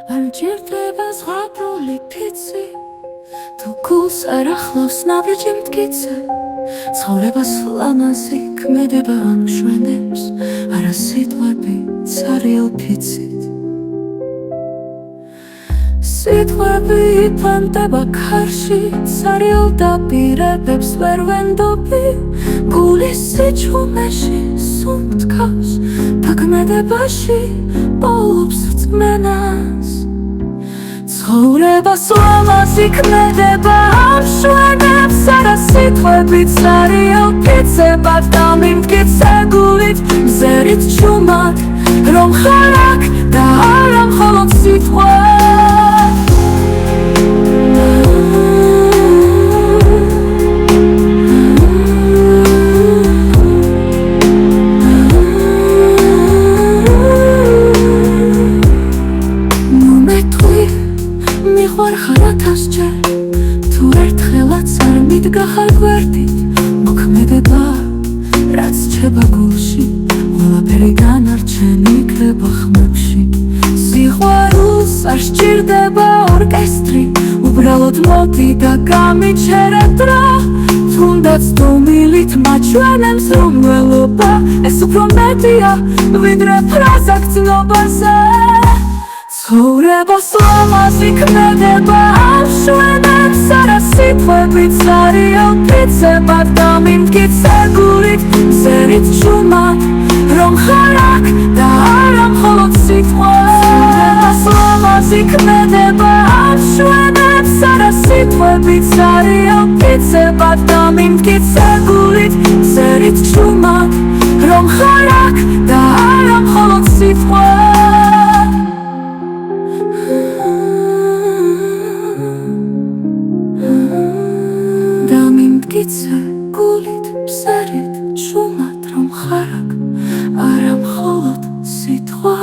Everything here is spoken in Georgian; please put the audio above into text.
არ მჭირდება ზღაპრული ფიცი თუ გულს არ ახლავს ნაბიჯი მტკიცე ცხოვრებას ლამაზი ქმედება ამშვენებს არა სიტყვები ცარიელ ფიცით სიტყვები იფანტება ქარში ცარიელ დაპირებებს ვერ ვენდობი გულის სიჩუმეში სუნთქავს დაქმედებაში პოულობს რწმენას ცხოვრებას ლამაზი ქმედება ამშვენებს არა სიტყვები ცარიელ ფიცებად დამიმტკიცე გულით მზერით ჩუმად რომ ხარ აქ და არა მხოლოდ სიტყვა თუ ერთხელაც არ მიდგა ხარ გვერდით მოქმედება რაც რჩება გულში ყველაფერი განარჩენ იქნება ხმებში სიყვარულს არ სჭირდება ორკესტრი უბრალოდ მოდი და გამიჩერე დრო თუნდაც დუმილით მაჩვენებს რომ ველობა ეს უფრო მეტია ვიდრე ფრაზა გრძნობაზე ცხოვრებას ლამაზი ქმედება ამშვენებს არა სიტყვები ცარიელ ფიცებად დამიმტკიცე გულით მზერით ჩუმად რომ ხარ აქ და არა მხოლოდ სიტყვა ცხოვრებას ლამაზი ქმედება ამშვენებს არა სიტყვები ცარიელ ფიცებად დამიმტკიცე გულით მზერით ჩუმად რომ ხარ აქ და არა მხოლოდ სიტყვა დამიმტკიცე გულით მზერით ჩუმად რომ ხარ აქ არა მხოლოდ სიტყვა